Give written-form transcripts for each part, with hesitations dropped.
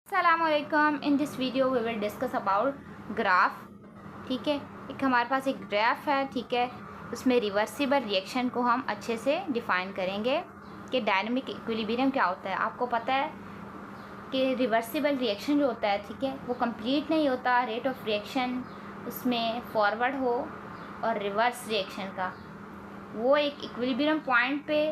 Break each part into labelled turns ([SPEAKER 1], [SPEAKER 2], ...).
[SPEAKER 1] Assalamualaikum। In this video we will discuss about graph. ठीक है, एक हमारे पास एक ग्राफ है। ठीक है, उसमें रिवर्सिबल रिएक्शन को हम अच्छे से डिफ़ाइन करेंगे कि डायनामिक इक्विलिब्रियम क्या होता है। आपको पता है कि रिवर्सिबल रिएक्शन जो होता है, ठीक है, वो कंप्लीट नहीं होता। रेट ऑफ रिएक्शन उसमें फॉरवर्ड हो और रिवर्स रिएक्शन का वो एक इक्विलिब्रियम पॉइंट पे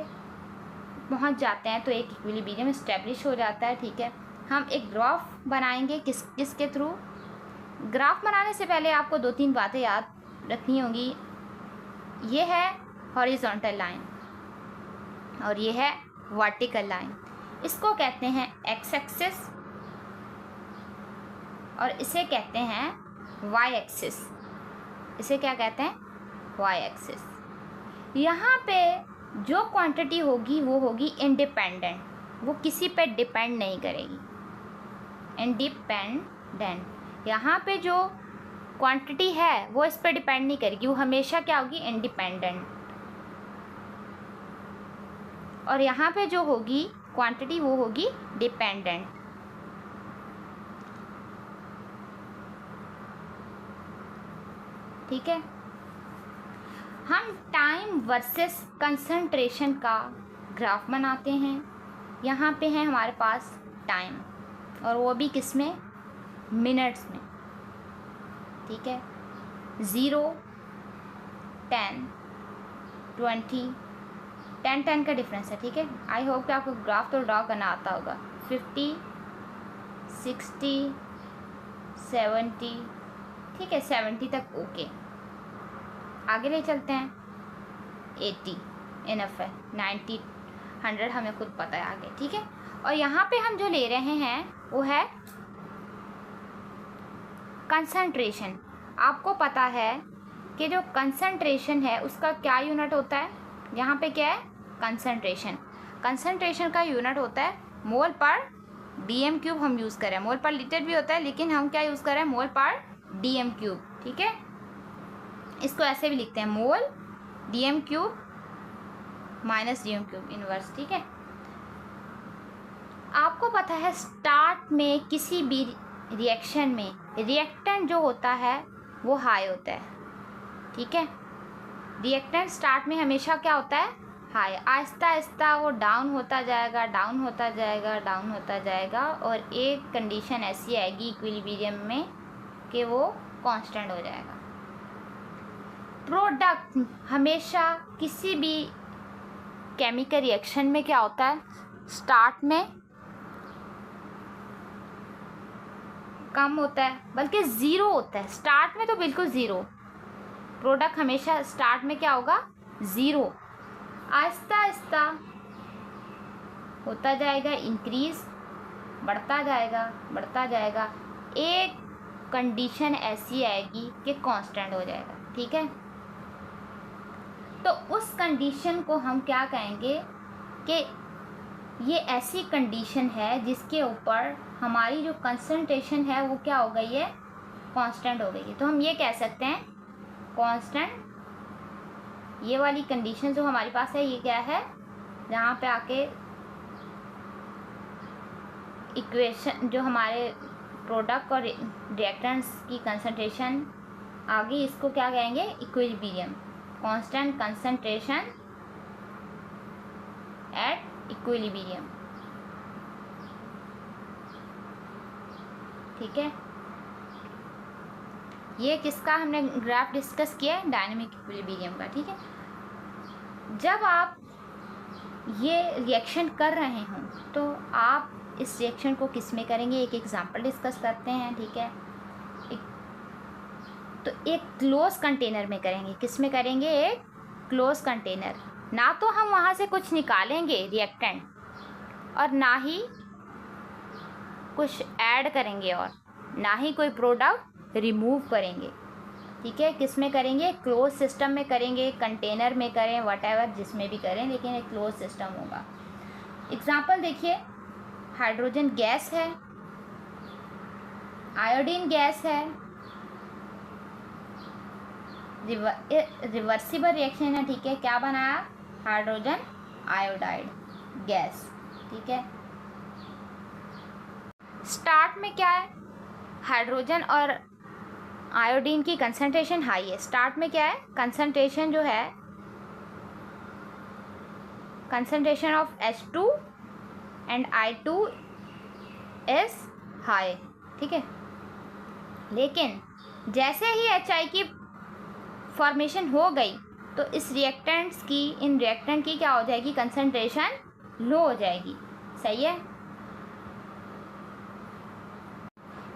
[SPEAKER 1] पहुंच जाते हैं तो एक इक्विलिब्रियम इस्टेब्लिश हो जाता है। ठीक है, हम एक ग्राफ बनाएंगे किसके थ्रू। ग्राफ बनाने से पहले आपको दो तीन बातें याद रखनी होगी। ये है हॉरिजॉन्टल लाइन और ये है वर्टिकल लाइन। इसको कहते हैं एक्स एक्सिस और इसे कहते हैं वाई एक्सिस। इसे क्या कहते हैं? Y axis. यहाँ पे जो क्वांटिटी होगी वो होगी इंडिपेंडेंट, वो किसी पे डिपेंड नहीं करेगी। इंडिपेंडेंट, यहाँ पे जो क्वांटिटी है वो इस पर डिपेंड नहीं करेगी, वो हमेशा क्या होगी? इंडिपेंडेंट। और यहाँ पे जो होगी क्वांटिटी वो होगी डिपेंडेंट। ठीक है, हम टाइम वर्सेस कंसंट्रेशन का ग्राफ बनाते हैं। यहाँ पे है हमारे पास टाइम और वो भी किस में? मिनट्स में। ठीक है, 0, 10, 20, 10 का डिफरेंस है। ठीक है, आई होप कि आपको ग्राफ तो ड्रॉ करना आता होगा। 50, 60, 70, ठीक है, 70 तक ओके। आगे ले चलते हैं। 80 इनफ है, 90, 100 हमें खुद पता है आगे। ठीक है, और यहाँ पे हम जो ले रहे हैं वो है कंसंट्रेशन। आपको पता है कि जो कंसंट्रेशन है उसका क्या यूनिट होता है? यहाँ पे क्या है? कंसंट्रेशन। कंसंट्रेशन का यूनिट होता है मोल पर डीएम क्यूब। हम यूज़ करें, मोल पर लीटर भी होता है लेकिन हम क्या यूज़ करें? मोल पर डीएम क्यूब। ठीक है, इसको ऐसे भी लिखते हैं, mole DM cube minus DM cube inverse. ठीक है, आपको पता है स्टार्ट में किसी भी रिएक्शन में रिएक्टेंट जो होता है वो हाई होता है। ठीक है, रिएक्टेंट स्टार्ट में हमेशा क्या होता है? हाई। आहिस्ता आहिस्ता वो डाउन होता जाएगा, डाउन होता जाएगा, डाउन होता जाएगा और एक कंडीशन ऐसी आएगी इक्विलिब्रियम में कि वो कांस्टेंट हो जाएगा। प्रोडक्ट हमेशा किसी भी केमिकल रिएक्शन में क्या होता है? स्टार्ट में कम होता है, बल्कि ज़ीरो होता है। स्टार्ट में तो बिल्कुल ज़ीरो। प्रोडक्ट हमेशा स्टार्ट में क्या होगा? ज़ीरो। आहिस्ता आहिस्ता होता जाएगा इंक्रीज, बढ़ता जाएगा, बढ़ता जाएगा। एक कंडीशन ऐसी आएगी कि कांस्टेंट हो जाएगा। ठीक है, तो उस कंडीशन को हम क्या कहेंगे कि ये ऐसी कंडीशन है जिसके ऊपर हमारी जो कंसंट्रेशन है वो क्या हो गई है? कांस्टेंट हो गई है। तो हम ये कह सकते हैं कांस्टेंट। ये वाली कंडीशन जो हमारे पास है ये क्या है? जहाँ पे आके इक्वेशन जो हमारे प्रोडक्ट और रिएक्टेंट्स की कंसंट्रेशन आ गई, इसको क्या कहेंगे? Equilibrium. Constant concentration at equilibrium. ठीक है, ये किसका हमने ग्राफ डिस्कस किया है? डायनामिक इक्विलिब्रियम का। ठीक है, जब आप ये रिएक्शन कर रहे हों तो आप इस रिएक्शन को किस में करेंगे? एक एग्जांपल डिस्कस करते हैं। ठीक है, तो एक क्लोज कंटेनर में करेंगे। किस में करेंगे? एक क्लोज कंटेनर। ना तो हम वहाँ से कुछ निकालेंगे रिएक्टेंट और ना ही कुछ ऐड करेंगे और ना ही कोई प्रोडक्ट रिमूव करेंगे। ठीक है, किस में करेंगे? क्लोज सिस्टम में करेंगे, कंटेनर में करें, व्हाटएवर जिसमें भी करें, लेकिन एक क्लोज सिस्टम होगा। एग्जांपल देखिए, हाइड्रोजन गैस है, आयोडीन गैस है, रिवर्सिबल रिएक्शन है। ठीक है, क्या बनाया? Hydrogen iodide gas. ठीक है, स्टार्ट में क्या है, हाइड्रोजन और आयोडीन की कंसंट्रेशन हाई है। स्टार्ट में क्या है, कंसंट्रेशन जो है, concentration of H2 and I2 is high, ठीक है। लेकिन जैसे ही HI की फॉर्मेशन हो गई तो इस रिएक्टेंट्स की, इन रिएक्टेंट की क्या हो जाएगी, कंसंट्रेशन लो हो जाएगी, सही है।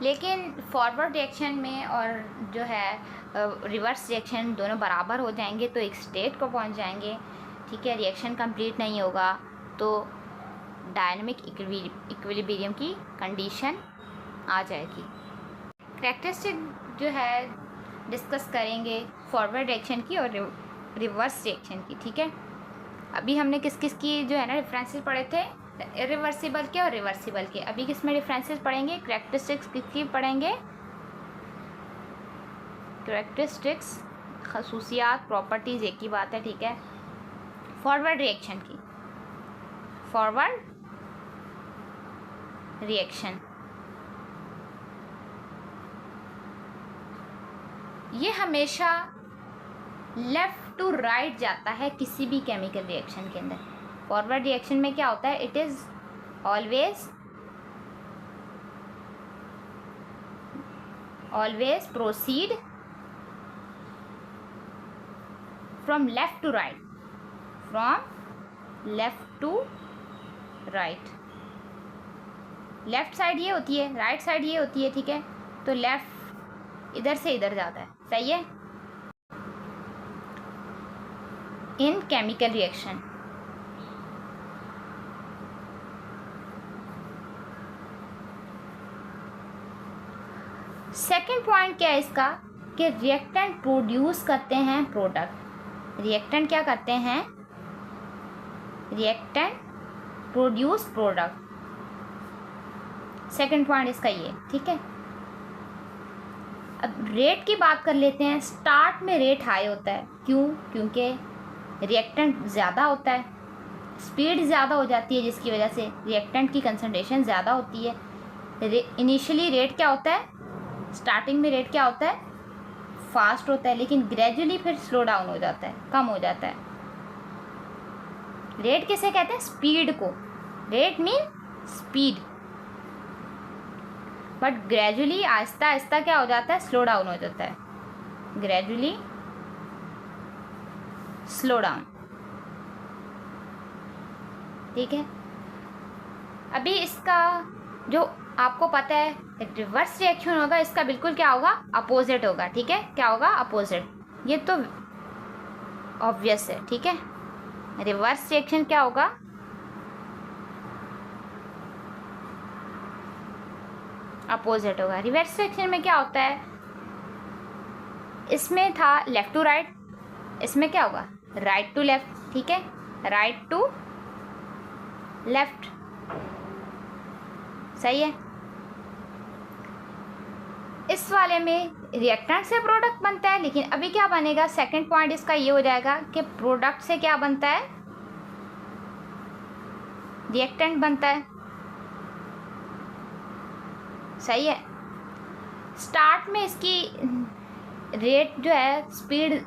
[SPEAKER 1] लेकिन फॉरवर्ड रिएक्शन में और जो है रिवर्स रिएक्शन दोनों बराबर हो जाएंगे तो एक स्टेट को पहुंच जाएंगे, ठीक है। रिएक्शन कंप्लीट नहीं होगा तो डायनामिक इक्विलिब्रियम की कंडीशन आ जाएगी। कैरेक्टरिस्टिक जो है डिस्कस करेंगे फॉरवर्ड रिएक्शन की और रिवर्स रिएक्शन की, ठीक है। अभी हमने किस किस की जो है ना रेफरेंसेस पढ़े थे, इरिवर्सिबल के और रिवर्सिबल के। अभी किस में रेफरेंसेस पढ़ेंगे, कैरेक्टरिस्टिक्स किसकी पढ़ेंगे, कैरेक्टरिस्टिक्स, खसूसियात, प्रॉपर्टीज़ एक ही बात है, ठीक है। फॉरवर्ड रिएक्शन की, फॉरवर्ड रिएक्शन ये हमेशा लेफ़्ट टू राइट जाता है किसी भी केमिकल रिएक्शन के अंदर। फॉरवर्ड रिएक्शन में क्या होता है, it is always proceed from left to right, from left to right. Left side ये होती है, राइट साइड ये होती है, ठीक है। तो लेफ़्ट इधर से इधर जाता है, सही है। इन केमिकल रिएक्शन सेकेंड पॉइंट क्या है इसका, कि रिएक्टेंट प्रोड्यूस करते हैं प्रोडक्ट। रिएक्टेंट क्या करते हैं, reactant produce product. Second point इसका ये, ठीक है। अब रेट की बात कर लेते हैं। स्टार्ट में रेट हाई होता है, क्यों, क्योंकि रिएक्टेंट ज़्यादा होता है, स्पीड ज़्यादा हो जाती है, जिसकी वजह से रिएक्टेंट की कंसंट्रेशन ज़्यादा होती है। इनिशियली रेट क्या होता है, स्टार्टिंग में रेट क्या होता है, फास्ट होता है, लेकिन ग्रेजुअली फिर स्लो डाउन हो जाता है, कम हो जाता है। रेट किसे कहते हैं, स्पीड को। Rate mean speed, but gradually Aahista Aahista क्या हो जाता है, स्लो डाउन हो जाता है, ग्रेजुअली स्लो डाउन, ठीक है। अभी इसका जो आपको पता है रिवर्स रिएक्शन होगा, इसका बिल्कुल क्या होगा, अपोजिट होगा, ठीक है। क्या होगा, अपोजिट, ये तो ऑब्वियस है, ठीक है। रिवर्स रिएक्शन क्या होगा, अपोजिट होगा। रिवर्स रिएक्शन में क्या होता है, इसमें था लेफ्ट टू राइट, इसमें क्या होगा, राइट टू लेफ्ट, ठीक है, राइट टू लेफ्ट, सही है। इस वाले में रिएक्टेंट से प्रोडक्ट बनता है, लेकिन अभी क्या बनेगा, सेकंड पॉइंट इसका ये हो जाएगा कि प्रोडक्ट से क्या बनता है, रिएक्टेंट बनता है, सही है। स्टार्ट में इसकी रेट जो है, स्पीड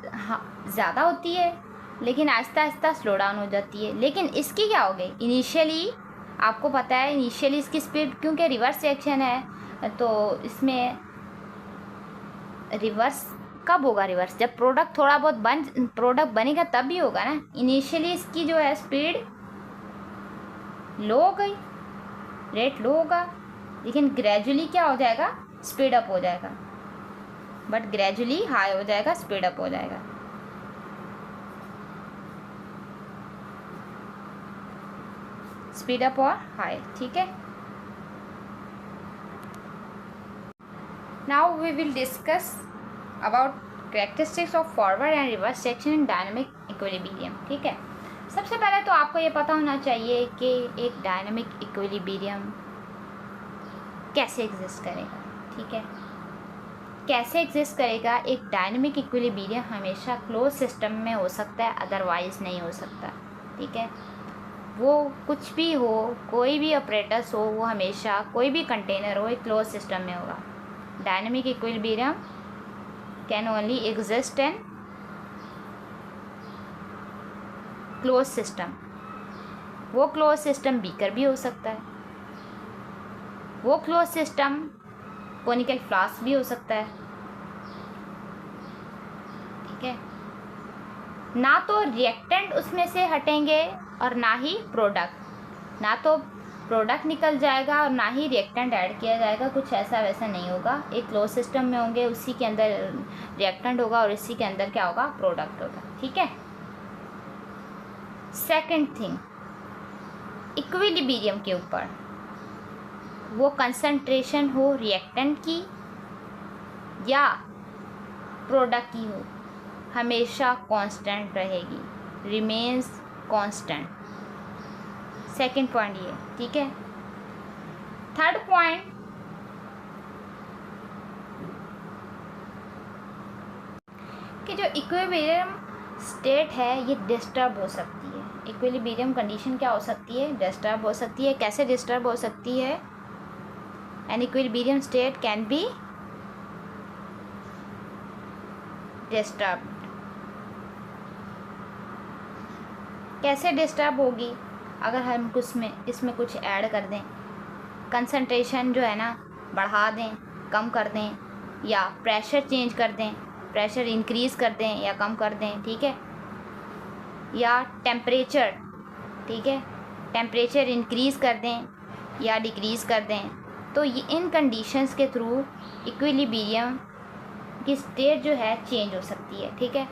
[SPEAKER 1] ज़्यादा होती है, लेकिन आहिस्ता आहिस्ता स्लो डाउन हो जाती है। लेकिन इसकी क्या हो गई, इनिशियली आपको पता है इनिशियली इसकी स्पीड, क्योंकि रिवर्स रिएक्शन है तो इसमें रिवर्स कब होगा, रिवर्स जब प्रोडक्ट थोड़ा बहुत प्रोडक्ट बनेगा तब भी होगा ना। इनिशियली इसकी जो है स्पीड लो हो गई, रेट लो होगा, लेकिन ग्रेजुअली क्या हो जाएगा, स्पीड अप हो जाएगा, बट ग्रेजुअली हाई हो जाएगा, स्पीड अप हो जाएगा। स्पीड अप और हाई, ठीक है। Now we will discuss about characteristics of forward and reverse reaction in dynamic equilibrium, ठीक है। सबसे पहले तो आपको ये पता होना चाहिए कि एक डायनामिक इक्विलिब्रियम कैसे एग्जिस्ट करेगा, ठीक है। कैसे एग्जिस्ट करेगा, एक डायनामिक इक्विलिब्रियम हमेशा क्लोज सिस्टम में हो सकता है, अदरवाइज नहीं हो सकता, ठीक है। वो कुछ भी हो, कोई भी ऑपरेटस हो, वो हमेशा कोई भी कंटेनर हो एक क्लोज सिस्टम में होगा। Dynamic equilibrium can only exist in close system. वो क्लोज सिस्टम बीकर भी हो सकता है, वो क्लोज सिस्टम कोनिकल फ्लास्क भी हो सकता है, ठीक है। ना तो रिएक्टेंट उसमें से हटेंगे और ना ही प्रोडक्ट, ना तो प्रोडक्ट निकल जाएगा और ना ही रिएक्टेंट ऐड किया जाएगा, कुछ ऐसा वैसा नहीं होगा। एक क्लोज सिस्टम में होंगे, उसी के अंदर रिएक्टेंट होगा और इसी के अंदर क्या होगा, प्रोडक्ट होगा, ठीक है। सेकंड थिंग, इक्विलिब्रियम के ऊपर वो कंसंट्रेशन हो रिएक्टेंट की या प्रोडक्ट की हो, हमेशा कांस्टेंट रहेगी, रिमेन्स कांस्टेंट। सेकंड पॉइंट ये, ठीक है। थर्ड पॉइंट, कि जो इक्विलिब्रियम स्टेट है ये डिस्टर्ब हो सकती है। इक्विलिब्रियम कंडीशन क्या हो सकती है, डिस्टर्ब हो सकती है। कैसे डिस्टर्ब हो सकती है? An equilibrium state can be disturb. कैसे डिस्टर्ब होगी? अगर हम इसमें कुछ ऐड कर दें, कंसंट्रेशन जो है ना बढ़ा दें, कम कर दें, या प्रेशर चेंज कर दें, प्रेशर इंक्रीज़ कर दें या कम कर दें, ठीक है, या टेम्परेचर, ठीक है, टेम्परेचर इंक्रीज़ कर दें या डिक्रीज़ कर दें, तो ये इन कंडीशंस के थ्रू इक्विलिब्रियम की स्टेट जो है चेंज हो सकती है, ठीक है।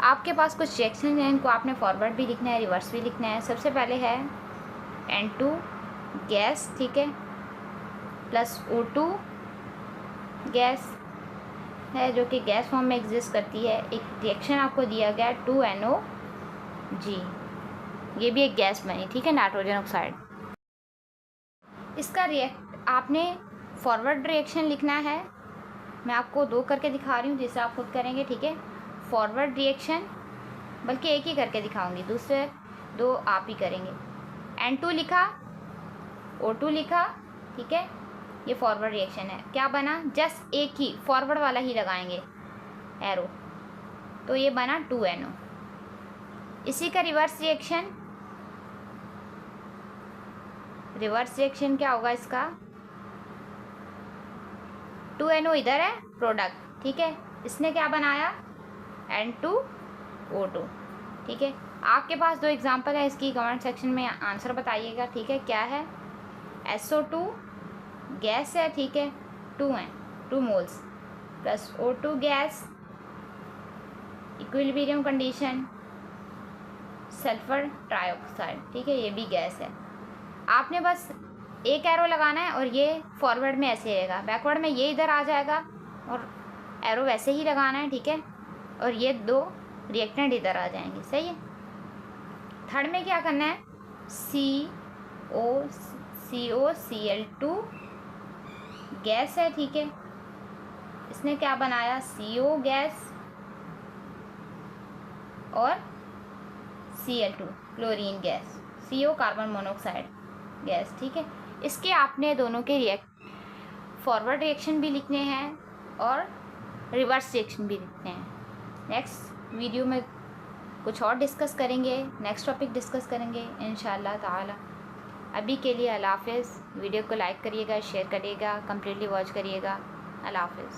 [SPEAKER 1] आपके पास कुछ रिएक्शन हैं, इनको आपने फॉरवर्ड भी लिखना है, रिवर्स भी लिखना है। सबसे पहले है N2 गैस, ठीक है, प्लस O2 गैस है जो कि गैस फॉर्म में एग्जिस्ट करती है। एक रिएक्शन आपको दिया गया 2NOG, ये भी एक गैस बनी, ठीक है, नाइट्रोजन ऑक्साइड। इसका आपने फॉरवर्ड रिएक्शन लिखना है। मैं आपको 2 करके दिखा रही हूँ जिससे आप खुद करेंगे, ठीक है। फॉरवर्ड रिएक्शन, बल्कि एक ही करके दिखाऊंगी, दूसरे 2 आप ही करेंगे। N2 लिखा, O2 लिखा, ठीक है, ये फॉरवर्ड रिएक्शन है। क्या बना? जस्ट एक ही फॉरवर्ड वाला ही लगाएंगे एरो, तो ये बना 2NO। इसी का रिवर्स रिएक्शन, रिवर्स रिएक्शन क्या होगा इसका? 2NO इधर है प्रोडक्ट, ठीक है, इसने क्या बनाया? N2O2, ठीक है। आपके पास 2 एग्जांपल है, इसकी कमेंट सेक्शन में आंसर बताइएगा, ठीक है। क्या है? SO2 गैस है, ठीक है, 2 moles, plus O2 gas, equilibrium condition, sulphur trioxide, ठीक है, ये भी गैस है। आपने बस एक एरो लगाना है और ये फॉरवर्ड में ऐसे रहेगा, बैकवर्ड में ये इधर आ जाएगा और एरो वैसे ही लगाना है, ठीक है, और ये 2 रिएक्टेंट इधर आ जाएंगे, सही है। थर्ड में क्या करना है? COCl2 गैस है, ठीक है, इसने क्या बनाया? CO गैस और Cl2 chlorine gas, CO carbon monoxide gas, ठीक है। इसके आपने दोनों के फॉरवर्ड रिएक्शन भी लिखने हैं और रिवर्स रिएक्शन भी लिखने हैं। नेक्स्ट वीडियो में कुछ और डिस्कस करेंगे, नेक्स्ट टॉपिक डिस्कस करेंगे इंशाअल्लाह ताला। अभी के लिए अल्लाह हाफ़िज़। वीडियो को लाइक करिएगा, शेयर करिएगा, कम्प्लीटली वॉच करिएगा। अल्लाह हाफ़िज़।